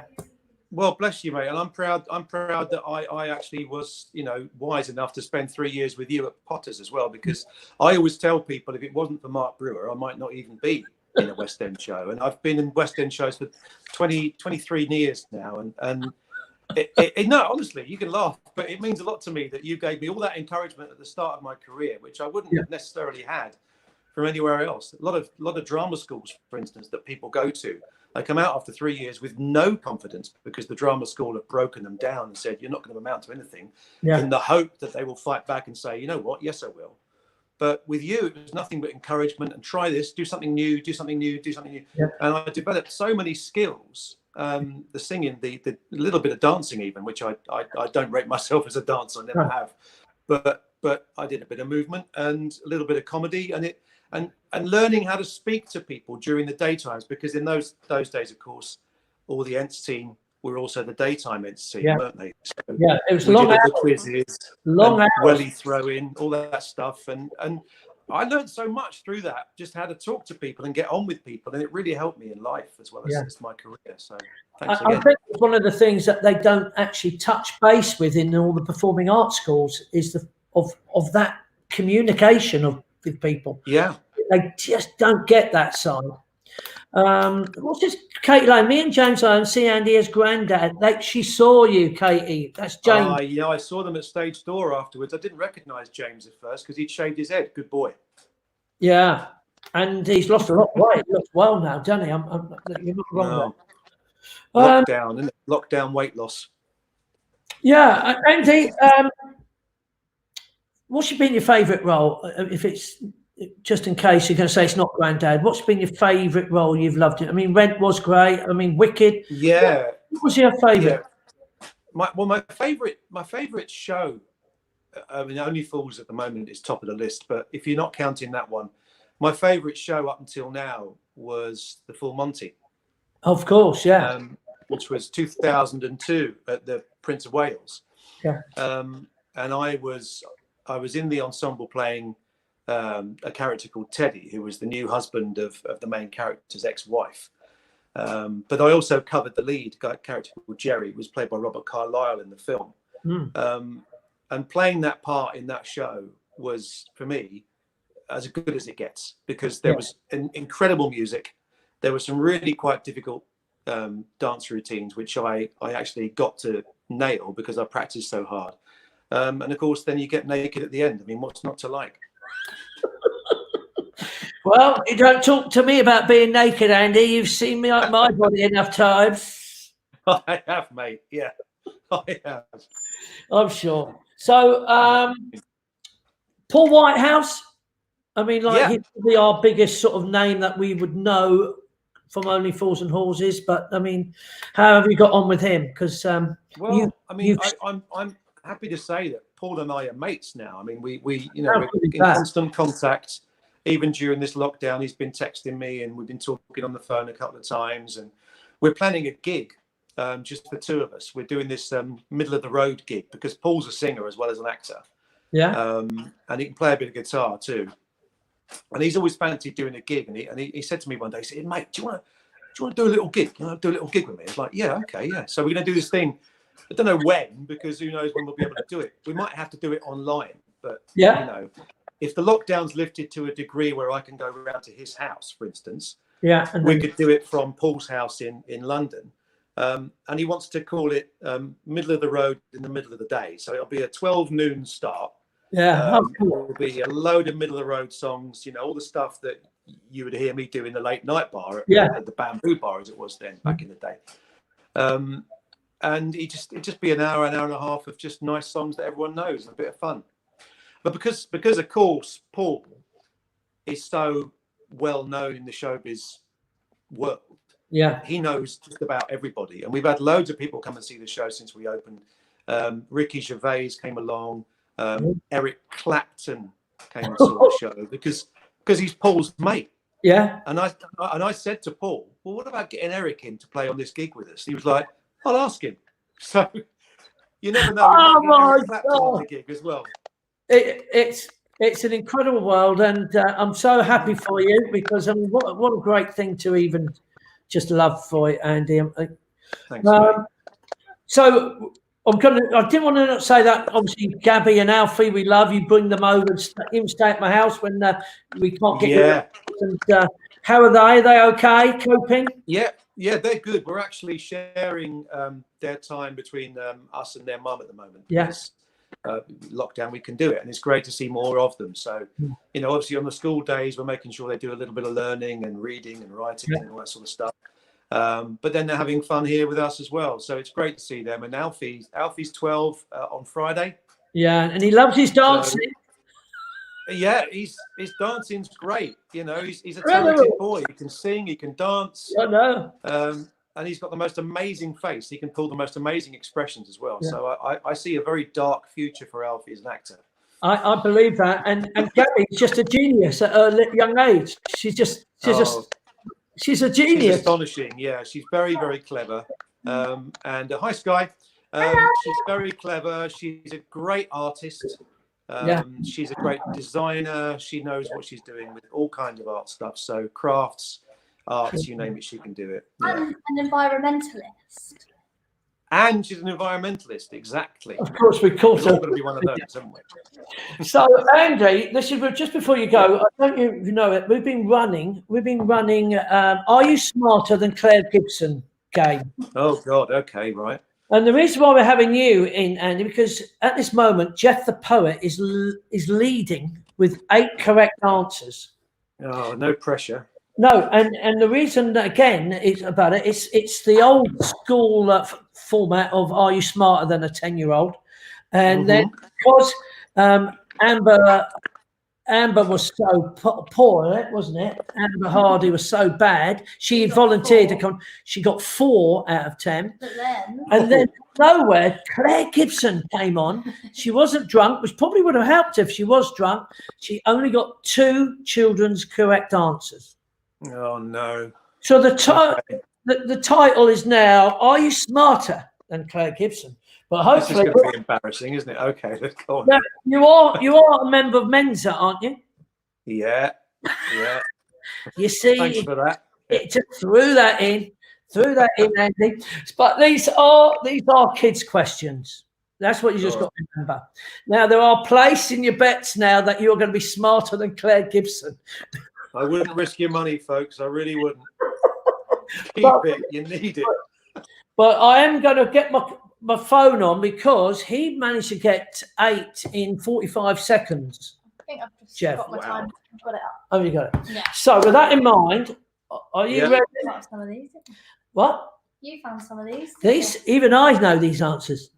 Well, bless you, mate. And I'm proud that I actually was, wise enough to spend 3 years with you at Potters as well, because I always tell people if it wasn't for Mark Brewer, I might not even be in a West End show. And I've been in West End shows for 23 years now. And no, honestly, you can laugh, but it means a lot to me that you gave me all that encouragement at the start of my career, which I wouldn't have necessarily had from anywhere else. A lot of drama schools, for instance, that people go to, they come out after 3 years with no confidence because the drama school have broken them down and said, you're not going to amount to anything, in the hope that they will fight back and say, you know what, yes, I will. But with you, it was nothing but encouragement and try this, do something new. Yeah. And I developed so many skills, the singing, the little bit of dancing even, which I don't rate myself as a dancer, I never have. But I did a bit of movement and a little bit of comedy, and learning how to speak to people during the daytimes, because in those days, of course, all the Ents team were also the daytime Ents team, weren't they? So it was long hours. The quizzes, long hours, welly throw-in, all that stuff, and I learned so much through that, just how to talk to people and get on with people, and it really helped me in life as well as my career. So thanks again. I think one of the things that they don't actually touch base with in all the performing arts schools is of that communication with people. Yeah. They just don't get that side. What's this, Katie Lane? Me and James Lane see Andy as granddad. She saw you, Katie. That's James. Yeah, I saw them at stage door afterwards. I didn't recognise James at first because he'd shaved his head. Good boy. Yeah, and he's lost a lot of weight. He looks well now, doesn't he? You're not wrong there. Lockdown, isn't it? Lockdown weight loss. Yeah, Andy. What's been your favourite role? If it's just in case you're going to say it's not Grandad, what's been your favourite role you've loved it? I mean, Rent was great. I mean, Wicked. Yeah. What was your favourite? Yeah. My favourite show, I mean, Only Fools at the moment is top of the list, but if you're not counting that one, my favourite show up until now was The Full Monty. Of course, yeah. Which was 2002 at the Prince of Wales. Yeah. And I was in the ensemble playing a character called Teddy, who was the new husband of the main character's ex-wife. But I also covered the lead character called Jerry, who was played by Robert Carlyle in the film. And playing that part in that show was, for me, as good as it gets, because there was incredible music. There were some really quite difficult dance routines, which I actually got to nail because I practiced so hard. And of course, then you get naked at the end. I mean, what's not to like? Well, you don't talk to me about being naked, Andy. You've seen me on my body enough times. I have, mate. Yeah, I have. I'm sure. So, Paul Whitehouse, I mean, like, he'd be our biggest sort of name that we would know from Only Fools and Horses. But I mean, how have you got on with him? Because I'm happy to say that Paul and I are mates now. I mean, we're in constant contact. Even during this lockdown, he's been texting me, and we've been talking on the phone a couple of times. And we're planning a gig just the two of us. We're doing this middle of the road gig because Paul's a singer as well as an actor. Yeah. And he can play a bit of guitar too. And he's always fancied doing a gig. And he said to me one day, he said, "Mate, do you want to do a little gig? You know, do a little gig with me?" It's like, yeah, okay, yeah. So we're going to do this thing. I don't know when, because who knows when we'll be able to do it. We might have to do it online, but you know, if the lockdown's lifted to a degree where I can go around to his house, for instance, we could do it from Paul's house in London. And he wants to call it middle of the road in the middle of the day. So it'll be a 12 noon start. Yeah. It'll be a load of middle of the road songs, you know, all the stuff that you would hear me do in the late night bar at the Bamboo Bar, as it was then back in the day. And it'd just be an hour and a half of just nice songs that everyone knows and a bit of fun. But because of course Paul is so well known in the showbiz world, he knows just about everybody, and we've had loads of people come and see the show since we opened. Ricky Gervais came along, Eric Clapton came and saw the show because he's Paul's mate. Yeah, and I said to Paul, "Well, what about getting Eric in to play on this gig with us?" He was like, "I'll ask him." So you never know. Oh my Eric Clapton on the gig as well. It's an incredible world, and I'm so happy for you, because I mean, what a great thing to even just love for it, Andy. Thanks, so I didn't want to say that. Obviously, Gabby and Alfie, we love you. Bring them over and stay at my house when we can't get you. And how are they? Are they okay? Coping? Yeah, they're good. We're actually sharing their time between us and their mum at the moment. Yes. Lockdown, we can do it, and it's great to see more of them. So, you know, obviously on the school days, we're making sure they do a little bit of learning and reading and writing and all that sort of stuff. But then they're having fun here with us as well. So it's great to see them. And Alfie's 12 on Friday. Yeah, and he loves his dancing. His dancing's great. You know, he's a talented boy. He can sing, he can dance. I know. And he's got the most amazing face. He can pull the most amazing expressions as well. Yeah. So I see a very dark future for Alfie as an actor. I believe that. And Gabby's just a genius at a young age. She's a genius. She's astonishing. Yeah, she's very, very clever. And hi, Sky. She's very clever. She's a great artist. She's a great designer. She knows what she's doing with all kinds of art stuff. So crafts, arts, you name it, she can do it. I'm an environmentalist. And she's an environmentalist, exactly. Of course, we call her. We're going to be one of those, haven't we? So, Andy, just before you go, I don't you know it. We've been running. Are You Smarter Than Claire Gibson game? Oh God. Okay. Right. And the reason why we're having you in, Andy, because at this moment, Jeff the Poet is leading with 8 correct answers. Oh, no pressure. No, and the reason that, again is about it. It's the old school format of Are You Smarter Than a 10-year-old? And then because Amber was so poor, wasn't it? Amber Hardy was so bad. She volunteered to come. She got 4 out of 10. And then nowhere, Claire Gibson came on. She wasn't drunk, which probably would have helped if she was drunk. She only got 2 children's correct answers. Oh no! So the title is now "Are You Smarter Than Claire Gibson?" But hopefully, this is going to be embarrassing, isn't it? Okay, let's go on. Now, you are a member of Mensa, aren't you? Yeah. You see, thanks for that. It just threw that in. Threw that in, Andy. But these are kids' questions. That's what you just got to remember. Now, there are places in your bets now that you're going to be smarter than Claire Gibson. I wouldn't risk your money, folks. I really wouldn't. Keep it. You need it. But I am going to get my phone on because he managed to get 8 in 45 seconds. I think I've just Jeff. got my time. I've got it up. Oh, you got it. Yeah. So with that in mind, are you ready? You found some of these. What? You found some of these. These? Even I know these answers.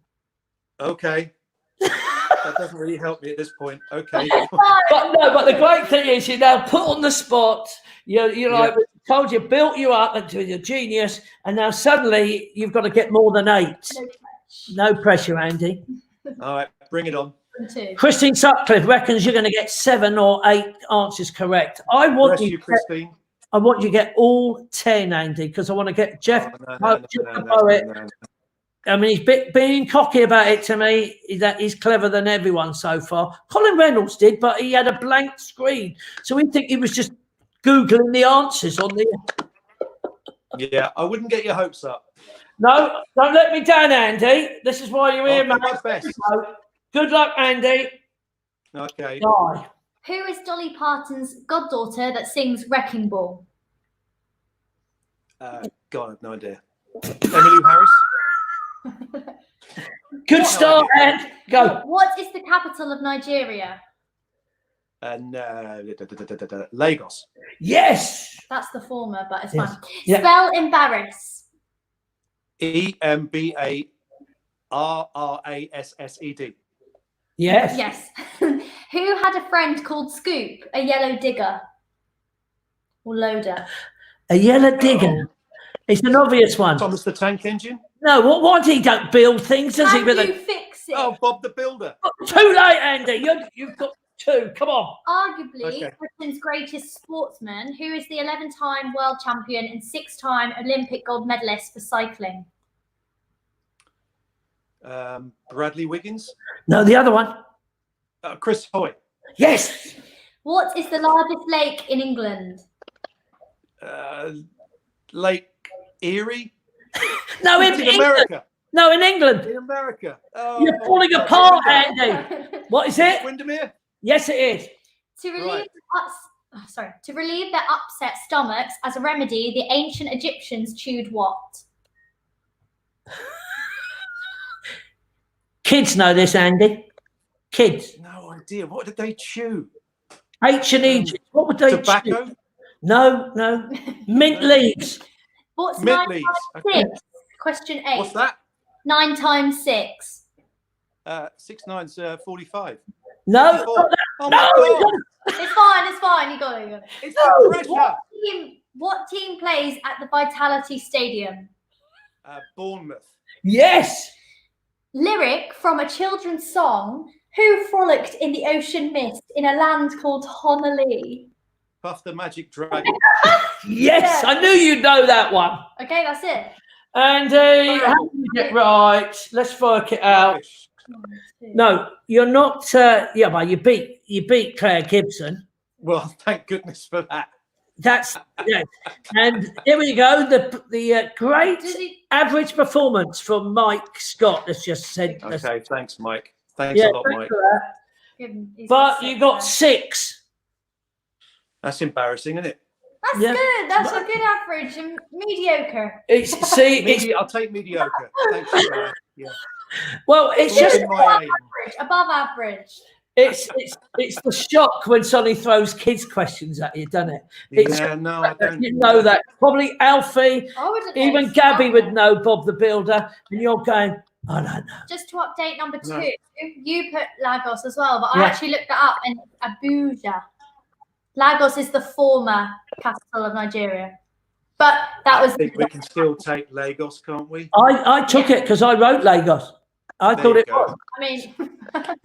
Okay. That doesn't really help me at this point. Okay. But the great thing is you're now put on the spot. You're like, we told you, built you up into your genius, and now suddenly you've got to get more than 8. No pressure, Andy. All right, bring it on. 2. Christine Sutcliffe reckons you're going to get 7 or 8 answers correct. I want Bless you, Christine. I want you to get all 10, Andy, because I want to get Jeff. No. I mean, he's being cocky about it to me. That he's clever than everyone so far. Colin Reynolds did, but he had a blank screen, so we think he was just Googling the answers on the. Yeah, I wouldn't get your hopes up. No, don't let me down, Andy. This is why you're here, mate. My best. Good luck, Andy. Okay. Die. Who is Dolly Parton's goddaughter that sings Wrecking Ball? God, I've no idea. Emmylou Harris. Good start, Andy. Go. What is the capital of Nigeria? And Lagos. Yes. That's the former, but it's Yes. fine. Yeah. Spell embarrass. EMBARRASSED. Yes. Yes. Who had a friend called Scoop, a yellow digger or loader? A yellow digger. It's an obvious one. Thomas the Tank Engine. No, what he don't build things, does he? Can you fix it? Oh, Bob the Builder. Too late, Andy. You've got 2. Come on. Arguably Britain's greatest sportsman, who is the 11-time world champion and 6-time Olympic gold medalist for cycling. Bradley Wiggins. No, the other one. Chris Hoy. Yes. What is the largest lake in England? Lake Erie. No, in America. No, in England. In America. Oh, You're falling apart, Andy. What is it? Windermere. Yes, it is. To relieve their upset stomachs, as a remedy, the ancient Egyptians chewed what? Kids know this, Andy. Kids. No idea. What did they chew? Ancient Egypt. What would they Tobacco? chew? No. Mint leaves. What's Mint 9 leaves. times Okay. 6? Question 8. What's that? 9 times 6. 6 9's 45. No. 54. Oh No. my God. It's fine. You got it. It's the pressure. What team plays at the Vitality Stadium? Bournemouth. Yes. Lyric from a children's song. Who frolicked in the ocean mist in a land called Honolulu? Puff the Magic Dragon. Yes. Yeah. I knew you'd know that one. Okay, that's it. Andy, how did you get right? Let's work it out. Rubbish. No, you're not. But you beat Claire Gibson. Well, thank goodness for that. That's and here we go. The great Did he- average performance from Mike Scott has just said. Okay, thanks, Mike. Thanks a lot, thanks Mike. for that. He's But got you 6 got now. 6. That's embarrassing, isn't it? That's Yeah. good. That's a good average and mediocre. It's I'll take mediocre. Thanks for that. Yeah. well, it's Well, just in my aim. Above average. it's the shock when somebody throws kids questions at you, doesn't it? It's- Yeah, no, I don't. You know that probably Alfie, I wouldn't know. even Gabby would know Bob the Builder, and you're going, I don't know. Just to update number 2, No. you put Lagos as well, but Yeah. I actually looked that up and Abuja. Lagos is the former capital of Nigeria. But that was I think we can still take Lagos, can't we? I took it because I wrote Lagos. I There thought you it go. was. I mean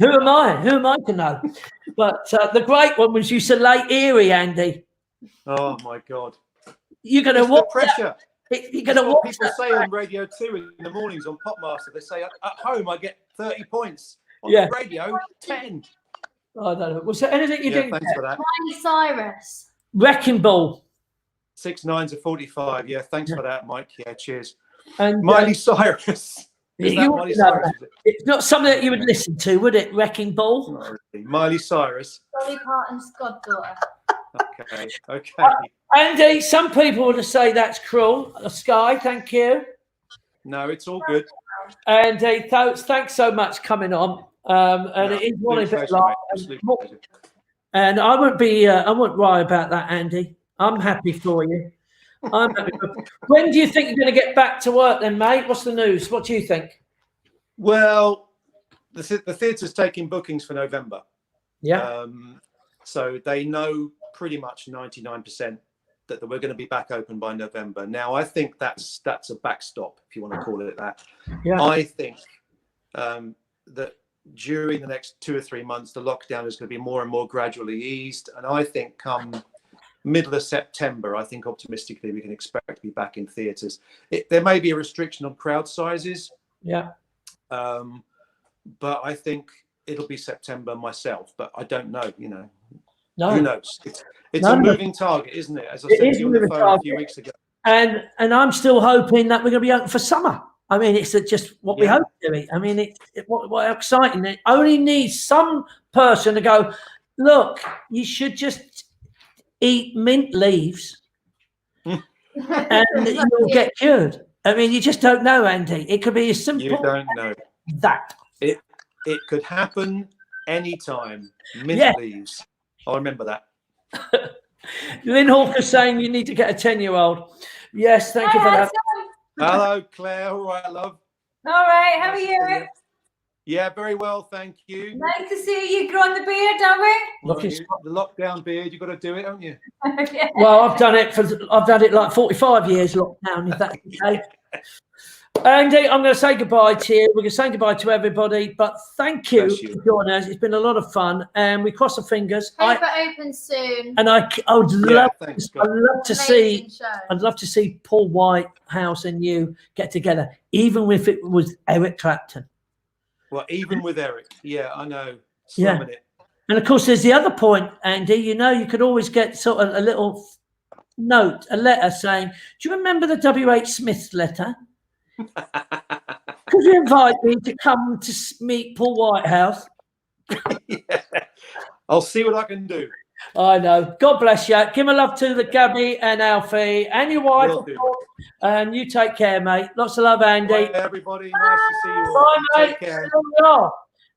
Who am I? Who am I to know? But the great one was you said Lake Erie, Andy. Oh my God! You're going to It's the watch pressure. that. You're That's going to what watch people that. say on Radio 2 in the mornings on Popmaster. They say at home I get 30 points. On Yeah. the radio, 10. I don't know. Was there anything you Yeah, didn't thanks get? for that. Miley Cyrus. Wrecking Ball. 6 9s are 45. Yeah, thanks for that, Mike. Yeah, cheers. And Miley Cyrus. Is that Miley Cyrus? Is it? It's not something that you would listen to, would it? Wrecking Ball. Not really. Miley Cyrus. Dolly Parton's goddaughter. Okay. Andy, some people would say that's cruel. Sky, thank you. No, it's all good. Andy, thanks so much coming on. It is one of it. And I won't worry about that, Andy. I'm happy for you. When do you think you're going to get back to work then, mate? What's the news? What do you think? Well, the theatre's taking bookings for November. Yeah. So they know pretty much 99% that we're going to be back open by November. Now, I think that's a backstop, if you want to call it that. Yeah. I think that during the next 2 or 3 months, the lockdown is going to be more and more gradually eased. And I think come middle of September, I think optimistically we can expect to be back in theatres. There may be a restriction on crowd sizes. Yeah. But I think it'll be September myself, but I don't know, No. Who knows? It's a moving target, isn't it? As I said to you on the phone a few weeks ago. And I'm still hoping that we're going to be open for summer. I mean, it's just what we hope to be. I mean, what exciting. It only needs some person to go, look, you should just eat mint leaves and you'll get cured. I mean, you just don't know, Andy. It could be as simple. You don't know. That. It could happen anytime. Mint leaves. I remember that. Lynn Hawker's saying you need to get a 10-year-old. Yes, thank you for that. Hello, Claire. All right, love. All right, how are you? Yeah, very well, thank you. Nice to see you growing the beard, have we? The lockdown beard, you've got to do it, haven't you? Yeah. Well, I've done it like 45 years lockdown, if that's okay. Andy, I'm going to say goodbye to you. We're going to say goodbye to everybody, but thank you for joining us. It's been a lot of fun, and we cross the fingers. Hope it opens soon. And I'd love to see. Show. I'd love to see Paul Whitehouse and you get together, even if it was Eric Clapton. Well, even with Eric, yeah, I know. It. And of course, there's the other point, Andy. You could always get sort of a little note, a letter saying, "Do you remember the W.H. Smith letter? Could you invite me to come to meet Paul Whitehouse?" Yeah. I'll see what I can do. I know. God bless you. Give my love to the Gabby and Alfie and your wife. And you take care, mate. Lots of love, Andy. Bye, everybody. Nice to see you all. Bye, Take mate. care.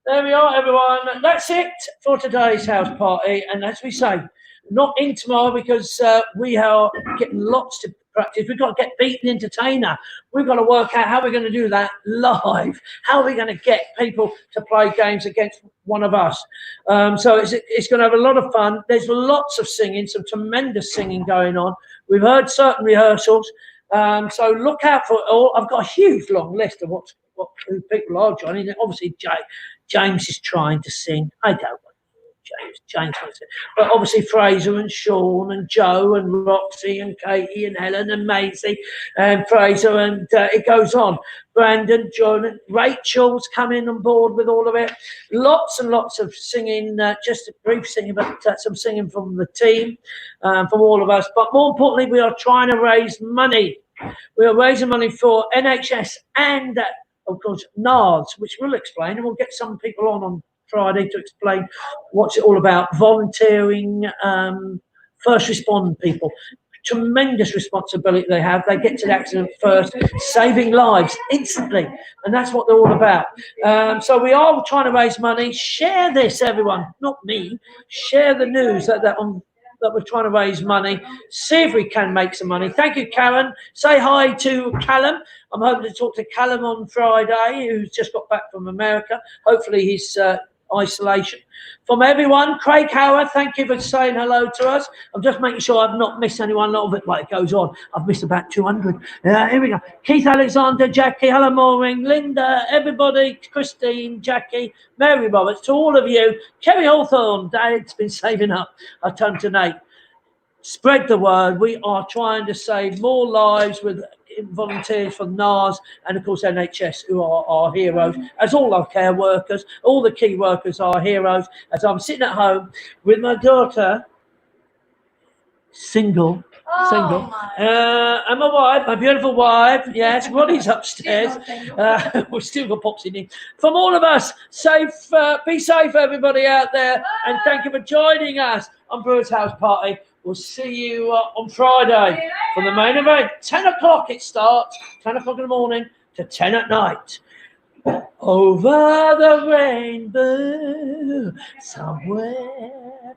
There we are, everyone. That's it for today's house party. And as we say, not in tomorrow because we are getting lots to practice. We've got to get Beat the Entertainer. We've got to work out how we're going to do that live. How are we going to get people to play games against one of us? So it's going to have a lot of fun. There's lots of singing, some tremendous singing going on. We've heard certain rehearsals. So look out for it all. I've got a huge long list of who people are joining. Obviously, James is trying to sing. I don't know. James, but obviously Fraser and Sean and Joe and Roxy and Katie and Helen and Maisie and Fraser and it goes on. Brandon, John, and Rachel's coming on board with all of it. Lots and lots of singing, just a brief singing, but some singing from the team, from all of us. But more importantly, we are trying to raise money. We are raising money for NHS and, of course, NARS, which we'll explain, and we'll get some people on Friday to explain what's it all about. Volunteering, first responding people, tremendous responsibility they have. They get to the accident first, saving lives instantly, and that's what they're all about. So we are trying to raise money. Share this, everyone, not me. Share the news that we're trying to raise money. See if we can make some money. Thank you, Karen. Say hi to Callum. I'm hoping to talk to Callum on Friday, who's just got back from America. Hopefully he's isolation. From everyone, Craig Howard, thank you for saying hello to us. I'm just making sure I've not missed anyone. A lot of it like it goes on. I've missed about 200. Here we go. Keith Alexander, Jackie, Helen Mooring, Linda, everybody, Christine, Jackie, Mary Roberts, to all of you. Kerry Hawthorne, Dad's been saving up a ton to Nate. Spread the word. We are trying to save more lives with volunteers from NARS and, of course, NHS, who are our heroes, as all our care workers, all the key workers are heroes. As I'm sitting at home with my daughter Single. Oh, And my wife, my beautiful wife, yes, Ronnie's upstairs. We've still got Pops in here. From all of us, be safe, everybody out there, and thank you for joining us on Brewers House Party. We'll see you on Friday for the main event. 10 o'clock it starts, 10 o'clock in the morning to 10 at night. Over the rainbow, somewhere.